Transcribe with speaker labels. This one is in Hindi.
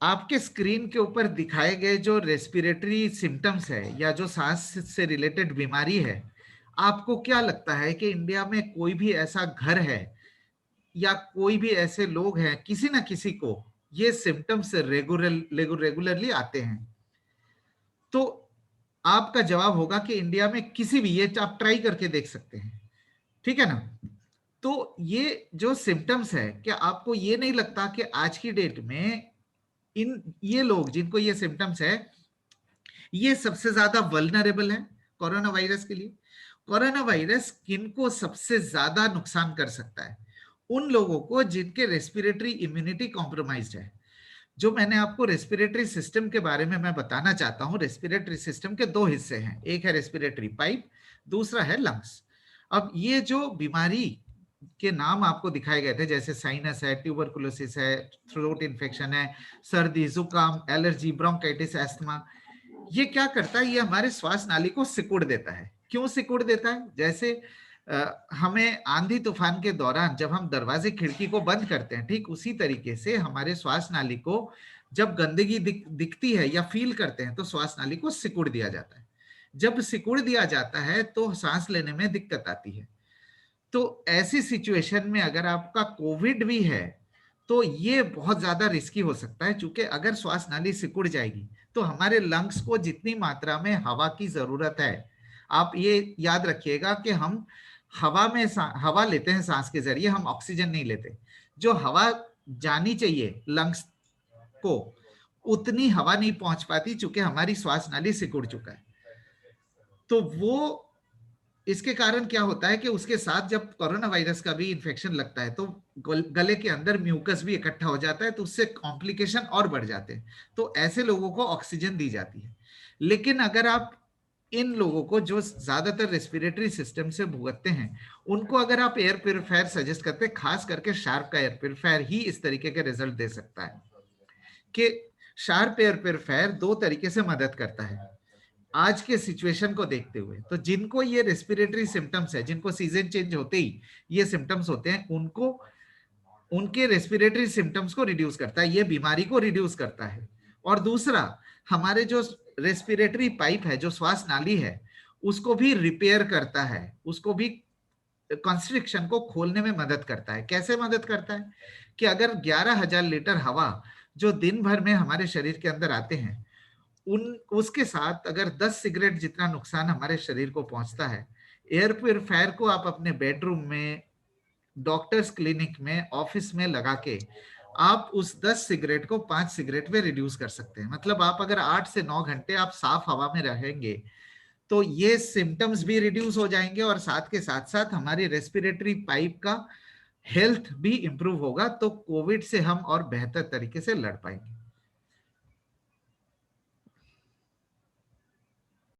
Speaker 1: आपके स्क्रीन के ऊपर दिखाए गए जो रेस्पिरेटरी सिम्टम्स है या जो सांस से रिलेटेड बीमारी है, आपको क्या लगता है कि इंडिया में कोई भी ऐसा घर है या कोई भी ऐसे लोग हैं, किसी ना किसी को ये सिम्टम्स रेगुलरली आते हैं? तो आपका जवाब होगा कि इंडिया में किसी भी, ये आप ट्राई करके देख सकते हैं, ठीक है ना? तो ये जो सिम्टम्स है, क्या आपको ये नहीं लगता कि आज की डेट में ये लोग जिनको ये सिम्टम्स है, ये सबसे ज्यादा वल्नरेबल है कोरोना वायरस के लिए? कोरोना वायरस किनको सबसे ज्यादा नुकसान कर सकता है? उन लोगों को जिनके रेस्पिरेटरी इम्यूनिटी कॉम्प्रोमाइज्ड है। जो मैंने आपको रेस्पिरेटरी सिस्टम के बारे में मैं बताना चाहता हूं, रेस्पिरेटरी सिस्टम के दो हिस्से हैं, एक है रेस्पिरेटरी पाइप, दूसरा है लंग्स। अब ये जो बीमारी के नाम आपको दिखाए गए थे, जैसे साइनस है, ट्यूबरकुलोसिस है, थ्रोट इन्फेक्शन है, सर्दी, जुकाम, एलर्जी, ब्रोंकाइटिस, एस्थमा, ये क्या करता है? ये हमारे श्वास नाली को सिकुड़ देता है। क्यों सिकुड़ देता है? जैसे हमें आंधी तूफान के दौरान जब हम दरवाजे खिड़की को बंद करते हैं, ठीक उसी तरीके से हमारे श्वास नाली को जब गंदगी दिखती है या फील करते हैं तो श्वास नाली को सिकुड़ दिया जाता है। जब सिकुड़ दिया जाता है तो सांस लेने में दिक्कत आती है। तो ऐसी सिचुएशन में अगर आपका कोविड भी है तो ये बहुत ज्यादा रिस्की हो सकता है, क्योंकि अगर श्वास नाली सिकुड़ जाएगी तो हमारे लंग्स को जितनी मात्रा में हवा की जरूरत है, आप ये याद रखिएगा कि हम हवा लेते हैं सांस के जरिए, हम ऑक्सीजन नहीं लेते। जो हवा जानी चाहिए लंग्स को, उतनी हवा नहीं पहुंच पाती, चूंकि हमारी श्वास नाली सिकुड़ चुका है। तो वो इसके कारण क्या होता है कि उसके साथ जब कोरोना वायरस का भी इंफेक्शन लगता है तो गले के अंदर म्यूकस भी इकट्ठा हो जाता है, तो उससे कॉम्प्लिकेशन और बढ़ जाते हैं। तो ऐसे लोगों को ऑक्सीजन दी जाती है। लेकिन अगर आप इन लोगों को जो ज्यादातर रेस्पिरेटरी सिस्टम से भुगतते हैं, उनको अगर आप एयर प्योरीफायर सजेस्ट करते हैं, खास करके शार्प का एयर प्योरीफायर ही इस तरीके के रिजल्ट दे सकता है कि शार्प एयर प्योरीफायर दो तरीके से मदद करता है आज के सिचुएशन को देखते हुए। तो जिनको ये रेस्पिरेटरी सिम्टम्स है, जिनको सीजन चेंज होते ही ये सिम्टम्स होते हैं, उनको उनके रेस्पिरेटरी सिम्टम्स को रिड्यूस करता है, ये बीमारी को रिड्यूस करता है। और दूसरा, हमारे जो रेस्पिरेटरी पाइप है, जो श्वास नाली है, उसको भी रिपेयर करता है, उसको भी कंस्ट्रिक्शन को खोलने में मदद करता है। कैसे मदद करता है? कि अगर 11,000 लीटर हवा जो दिन भर में हमारे शरीर के अंदर आते हैं, उन उसके साथ अगर 10 सिगरेट जितना नुकसान हमारे शरीर को पहुंचता है, एयर प्योरीफायर को आप अपने बेडरूम में, डॉक्टर्स क्लिनिक में, ऑफिस में लगा के आप उस 10 सिगरेट को 5 सिगरेट में रिड्यूस कर सकते हैं। मतलब आप अगर 8 से 9 घंटे आप साफ हवा में रहेंगे तो ये सिम्टम्स भी रिड्यूस हो जाएंगे और साथ के साथ साथ हमारी रेस्पिरेटरी पाइप का हेल्थ भी इंप्रूव होगा। तो कोविड से हम और बेहतर तरीके से लड़ पाएंगे।